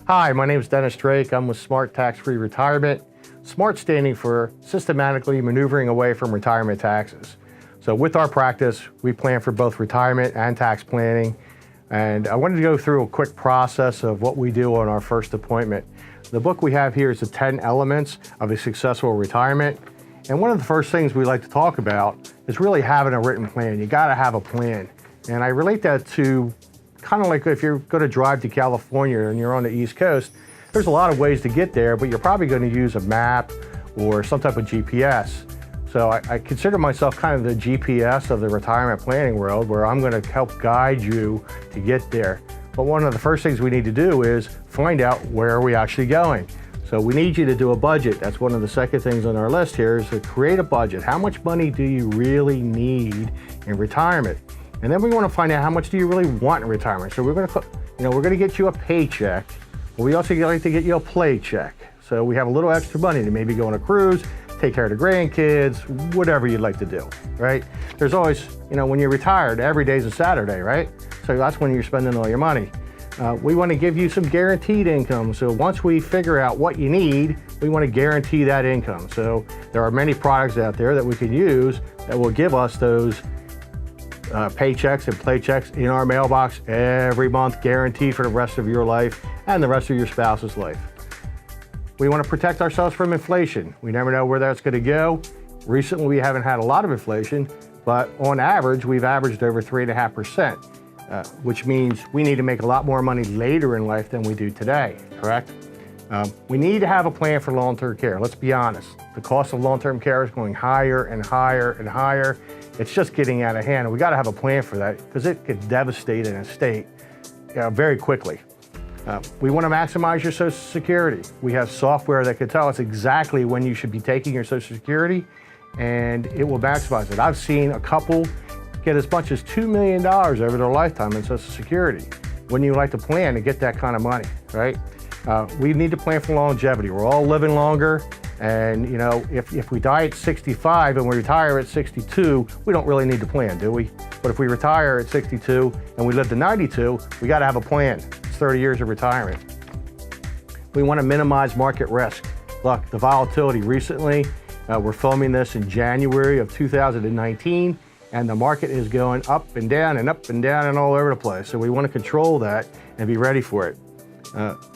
Hi, my name is Dennis Drake. I'm with Smart Tax-Free Retirement. SMART standing for Systematically Maneuvering Away from Retirement Taxes. So with our practice, we plan for both retirement and tax planning. And I wanted to go through a quick process of what we do on our first appointment. The book we have here is the 10 Elements of a Successful Retirement. And one of the first things we like to talk about is really having a written plan. You gotta have a plan. And I relate that to kind of like if you're going to drive to California and you're on the East Coast, there's a lot of ways to get there, but you're probably going to use a map or some type of GPS. So I consider myself kind of the GPS of the retirement planning world, where I'm going to help guide you to get there. But one of the first things we need to do is find out where are we actually going. So we need you to do a budget. That's one of the second things on our list here, is to create a budget. How much money do you really need in retirement? And then we want to find out how much do you really want in retirement. So we're going to get you a paycheck, but we also like to get you a play check. So we have a little extra money to maybe go on a cruise, take care of the grandkids, whatever you'd like to do, right? There's always, when you're retired, every day's a Saturday, right? So that's when you're spending all your money. We want to give you some guaranteed income. So once we figure out what you need, we want to guarantee that income. So there are many products out there that we can use that will give us those paychecks and play checks in our mailbox every month, guaranteed for the rest of your life and the rest of your spouse's life. We want to protect ourselves from inflation. We never know where that's going to go. Recently, we haven't had a lot of inflation, but on average, we've averaged over 3.5%, which means we need to make a lot more money later in life than we do today, correct? We need to have a plan for long-term care. Let's be honest. The cost of long-term care is going higher and higher and higher. It's just getting out of hand. We got to have a plan for that, because it could devastate an estate very quickly. We want to maximize your Social Security. We have software that can tell us exactly when you should be taking your Social Security, and it will maximize it. I've seen a couple get as much as $2 million over their lifetime in Social Security. Wouldn't you like to plan to get that kind of money, right? We need to plan for longevity. We're all living longer. And if we die at 65 and we retire at 62, we don't really need to plan, do we? But if we retire at 62 and we live to 92, we got to have a plan. It's 30 years of retirement. We want to minimize market risk. Look, the volatility recently, we're filming this in January of 2019, and the market is going up and down and up and down and all over the place. So we want to control that and be ready for it.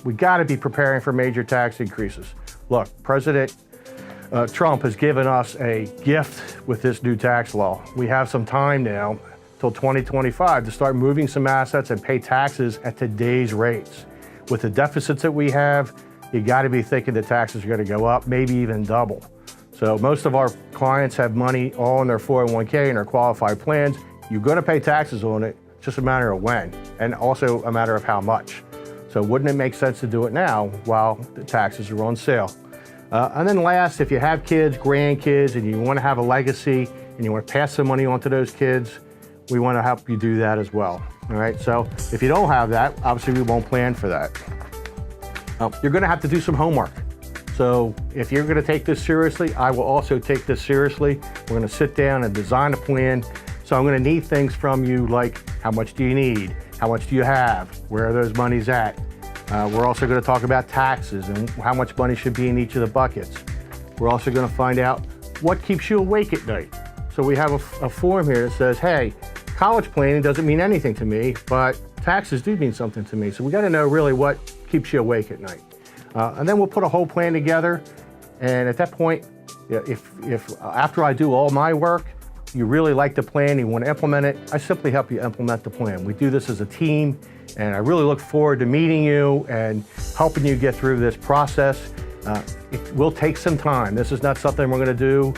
We got to be preparing for major tax increases. Look, President Trump has given us a gift with this new tax law. We have some time now till 2025 to start moving some assets and pay taxes at today's rates. With the deficits that we have, you got to be thinking the taxes are going to go up, maybe even double. So most of our clients have money all in their 401k and their qualified plans. You're going to pay taxes on it, it's just a matter of when, and also a matter of how much. So wouldn't it make sense to do it now while the taxes are on sale? And then last, if you have kids, grandkids, and you want to have a legacy and you want to pass some money on to those kids, we want to help you do that as well. All right, so if you don't have that, obviously we won't plan for that. You're going to have to do some homework. So if you're going to take this seriously, I will also take this seriously. We're going to sit down and design a plan. So I'm going to need things from you like, how much do you need? How much do you have? Where are those monies at? We're also going to talk about taxes and how much money should be in each of the buckets. We're also going to find out what keeps you awake at night. So we have a form here that says, hey, college planning doesn't mean anything to me, but taxes do mean something to me. So we got to know really what keeps you awake at night. And then we'll put a whole plan together. And at that point, if after I do all my work, you really like the plan, you want to implement it, I simply help you implement the plan. We do this as a team, and I really look forward to meeting you and helping you get through this process. It will take some time. This is not something we're going to do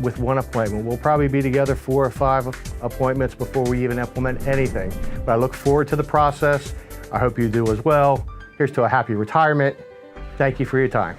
with one appointment. We'll probably be together 4 or 5 appointments before we even implement anything. But I look forward to the process. I hope you do as well. Here's to a happy retirement. Thank you for your time.